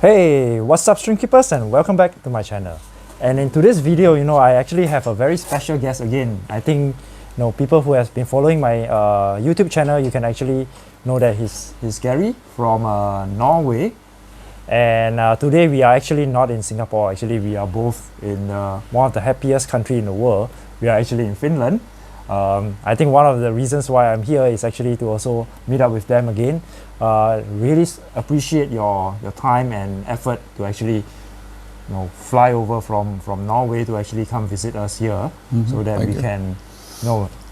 Hey, what's up stream keepers, and welcome back to my channel. And in today's video, I actually have a very special guest again. I think people who have been following my YouTube channel, you can actually know that he's Garry from Norway. And today we are actually not in Singapore. Actually, we are both in one of the happiest country in the world. We are actually in Finland. I think one of the reasons why I'm here is actually to also meet up with them again. Really appreciate your time and effort to actually fly over from Norway to actually come visit us here, so that we can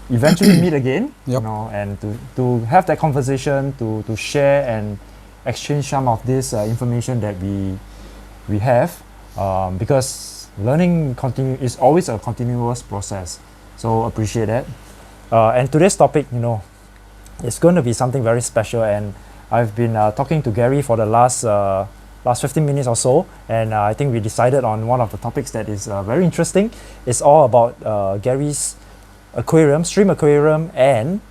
eventually meet again. Yep. And to have that conversation, to share and exchange some of this information that we have, because learning is always a continuous process. So appreciate that. And today's topic, it's going to be something very special, and I've been talking to Garry for the last 15 minutes or so, and I think we decided on one of the topics that is very interesting. It's all about Garry's stream aquarium, and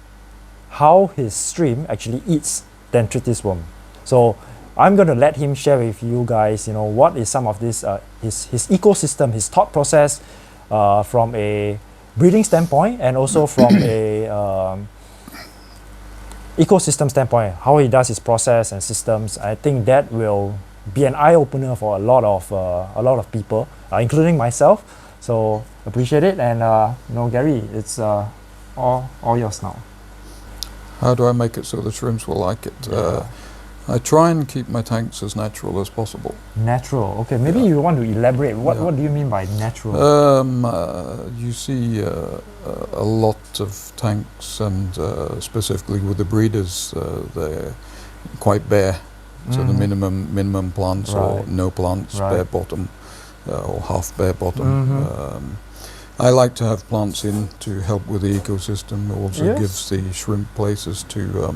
how his stream actually eats Detritus worm. So I'm going to let him share with you guys, what is some of this, his ecosystem, his thought process from a breeding standpoint, and also from a ecosystem standpoint, how he does his process and systems. I think that will be an eye-opener for a lot of people, including myself. So appreciate it, and Garry, it's all yours now. How do I make it so the shrimps will like it? I try and keep my tanks as natural as possible. Natural, okay. Maybe you want to elaborate. What do you mean by natural? You see a lot of tanks, and specifically with the breeders, they're quite bare. So the minimum plants, or no plants, bare bottom, or half bare bottom. I like to have plants in to help with the ecosystem. It also gives the shrimp places to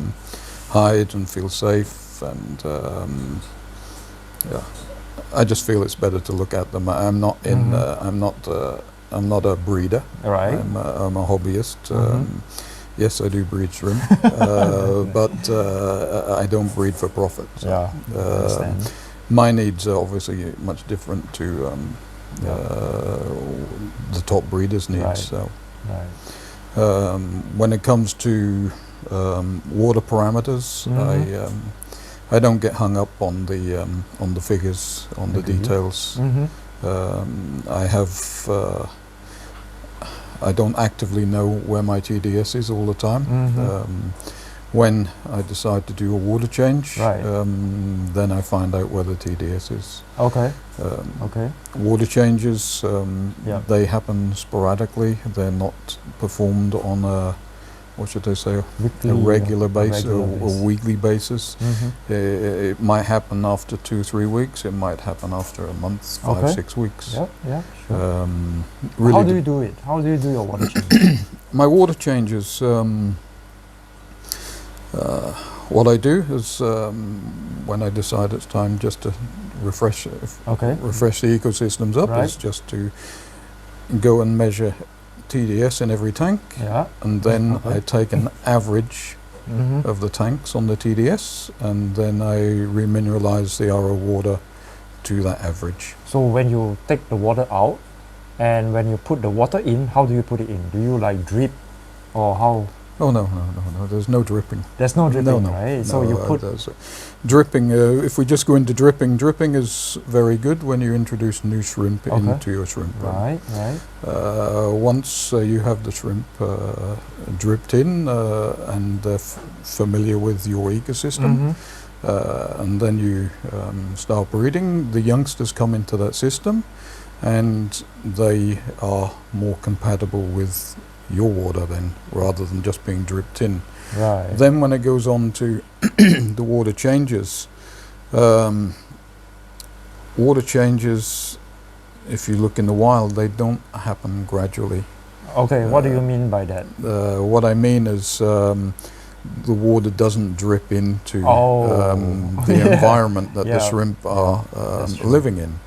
hide and feel safe. And I just feel it's better to look at them. I'm not I'm not a breeder. Right. I'm a hobbyist. Yes, I do breed shrimp, but I don't breed for profit. So, my needs are obviously much different to the top breeders' needs. Right. So, right. when it comes to water parameters, I don't get hung up on the figures, on the details. I don't actively know where my TDS is all the time. When I decide to do a water change, then I find out where the TDS is. Okay. Water changes, they happen sporadically. They're not performed on a, what should I say, a regular basis, or a weekly basis. It might happen after 2-3 weeks. It might happen after a month, 5-6 weeks. Sure. Really how do you do it? How do you do your water change? My water changes, what I do is when I decide it's time just to refresh the ecosystems up, is just to go and measure TDS in every tank, and then I take an average of the tanks on the TDS, and then I remineralize the RO water to that average. So when you take the water out, and when you put the water in, how do you put it in? Do you like drip, or how? Oh no, there's no dripping. There's no dripping, right? So you put dripping. If we just go into dripping is very good when you introduce new shrimp into your shrimp run. Once you have the shrimp dripped in and familiar with your ecosystem, and then you start breeding, the youngsters come into that system, and they are more compatible with your water then, rather than just being dripped in. Then when it goes on to the water changes, if you look in the wild, they don't happen gradually. Okay, what do you mean by that? What I mean is the water doesn't drip into the environment that the shrimp are living in.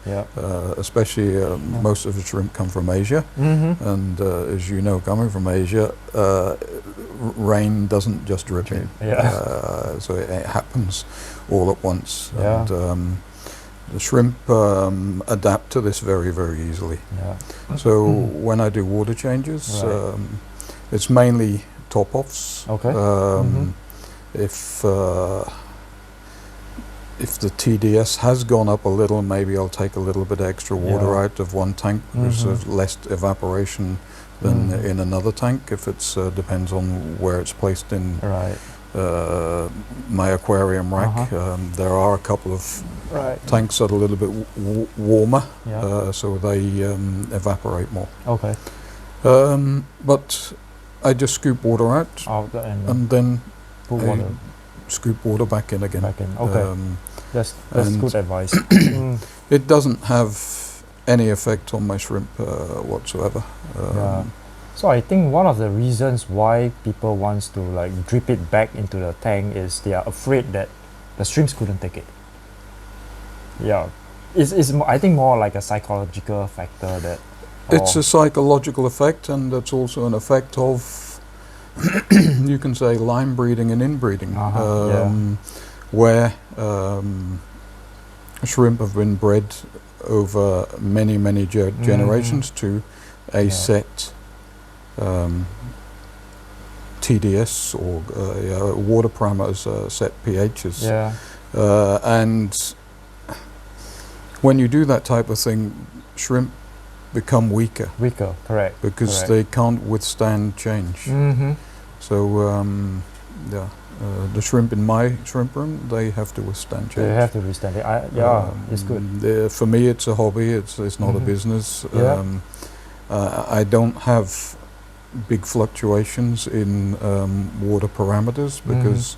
Especially most of the shrimp come from Asia, and as you know, coming from Asia, rain doesn't just drip in. So it happens all at once. And The shrimp adapt to this very, very easily. Yeah. So when I do water changes, Right. it's mainly top-offs. Okay. If the TDS has gone up a little, maybe I'll take a little bit extra water out of one tank because there's less evaporation than in another tank. If it's depends on where it's placed in Right. my aquarium rack. There are a couple of tanks that are a little bit warmer, so they evaporate more. Okay. But I just scoop water out and then put water. Scoop water back in again. Back in. Okay. That's good advice. It doesn't have any effect on my shrimp whatsoever. So I think one of the reasons why people wants to like drip it back into the tank is they are afraid that the shrimps couldn't take it. Yeah, it's I think more like a psychological factor that. It's a psychological effect, and it's also an effect of you can say line breeding and inbreeding, where shrimp have been bred over many generations to a set TDS or water parameters, set pHs. And when you do that type of thing, shrimp become weaker. Correct. Because they can't withstand change. So the shrimp in my shrimp room, they have to withstand change. They have to withstand it. It's good. For me, it's a hobby. It's not a business. I don't have big fluctuations in water parameters because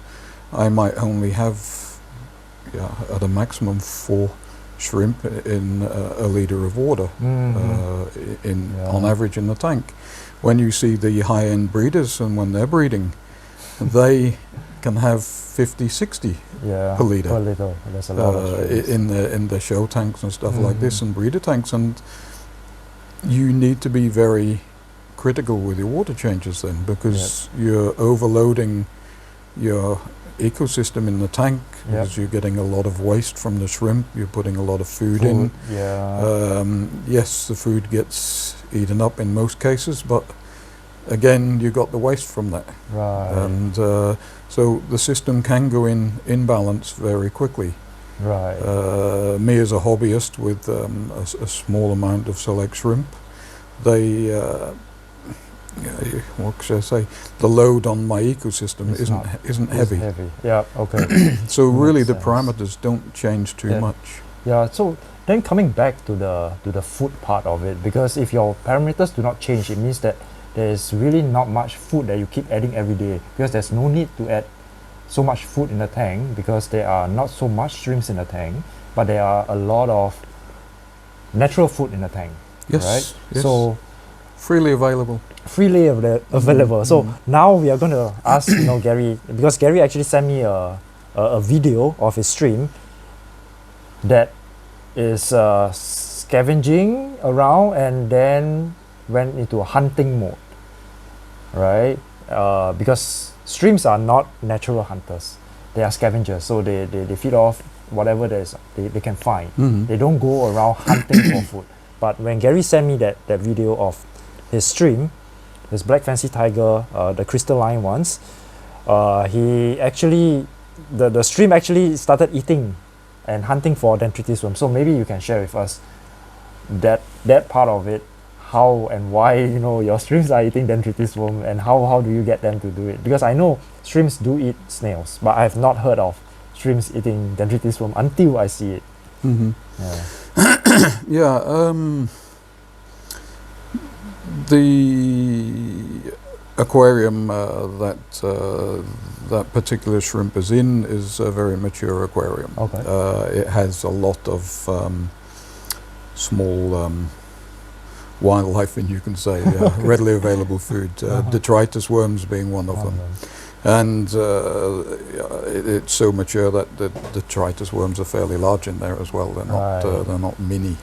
I might only have at a maximum 4 shrimp in a liter of water on average in the tank. When you see the high-end breeders and when they're breeding, they can have 50, 60 per liter. That's a lot of in the show tanks and stuff like this, and breeder tanks, and you need to be very critical with your water changes then, because you're overloading your ecosystem in the tank because you're getting a lot of waste from the shrimp. You're putting a lot of food in. Yes, the food gets eaten up in most cases, but again, you got the waste from that. And so the system can go in imbalance very quickly. Me as a hobbyist with a small amount of select shrimp, they what should I say? The load on my ecosystem isn't heavy. So really, the parameters don't change too much. So then coming back to the food part of it, because if your parameters do not change, it means that there's really not much food that you keep adding every day, because there's no need to add so much food in the tank, because there are not so much shrimps in the tank, but there are a lot of natural food in the tank. So freely available. So now we are going to ask Garry, because Garry actually sent me a video of his stream that is scavenging around and then went into a hunting mode, because shrimps are not natural hunters. They are scavengers, so they feed off whatever they can find. They don't go around hunting for food. But when Garry sent me that video of his stream, his black fancy tiger, the crystalline ones, he actually, the stream actually started eating and hunting for Detritus worms. So maybe you can share with us that part of it, how and why your shrimps are eating Detritus worm, and how do you get them to do it? Because I know shrimps do eat snails, but I have not heard of shrimps eating Detritus worm until I see it. The aquarium that particular shrimp is in is a very mature aquarium. It has a lot of small wildlife, and you can say readily available food. Detritus worms being one of them. And it's so mature that the detritus worms are fairly large in there as well. They're not mini.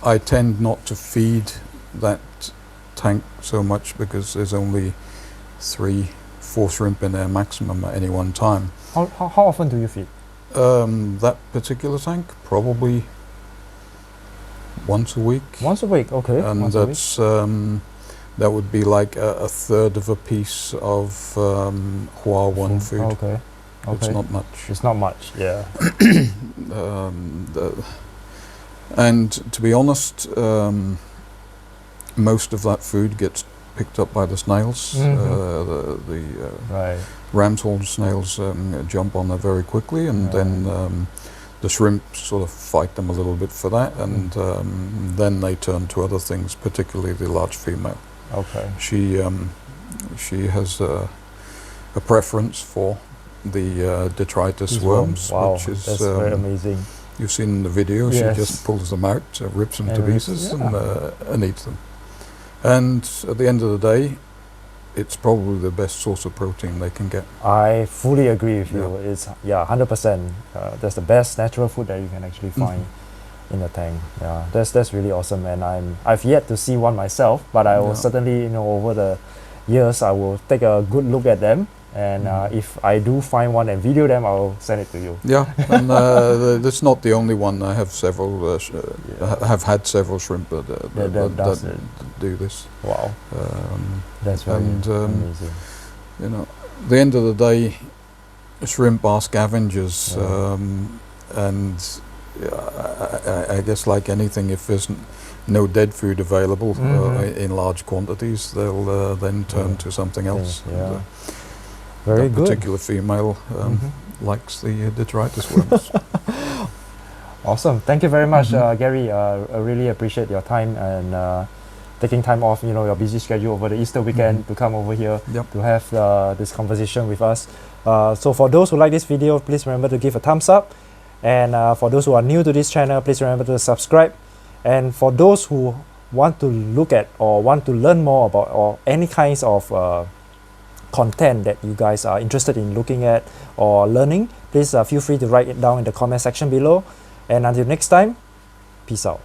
I tend not to feed that tank so much because there's only 3-4 shrimp in there maximum at any one time. How often do you feed? That particular tank, probably once a week. Once a week, okay. And once that's that would be like a third of a piece of Hua-1 food. Okay. It's not much. It's not much, yeah. And to be honest, most of that food gets picked up by the snails. The right. ram's horn snails jump on there very quickly, and then the shrimp sort of fight them a little bit for that, and then they turn to other things, particularly the large female. Okay. She has a preference for the detritus worms, wow, which is that's very amazing. You've seen the video. Yes. She just pulls them out, rips them to pieces, yeah. and eats them. And at the end of the day, it's probably the best source of protein they can get. I fully agree with you. It's 100%. That's the best natural food that you can actually find in the tank. Yeah, that's really awesome. And I've yet to see one myself, but I will certainly, over the years, I will take a good look at them. And if I do find one and video them, I'll send it to you. Yeah, and that's not the only one. I have several. Have had several shrimp that do this. Wow, that's very amazing. At the end of the day, shrimp are scavengers, and I guess like anything, if there's no dead food available in large quantities, they'll then turn to something else. Yeah. Very that good. particular female likes the detritus worms. Awesome. Thank you very much, Garry. I really appreciate your time and taking time off, your busy schedule over the Easter weekend to come over here to have this conversation with us. So for those who like this video, please remember to give a thumbs up. And for those who are new to this channel, please remember to subscribe. And for those who want to look at or want to learn more about or any kinds of content that you guys are interested in looking at or learning, please feel free to write it down in the comment section below. And until next time, peace out.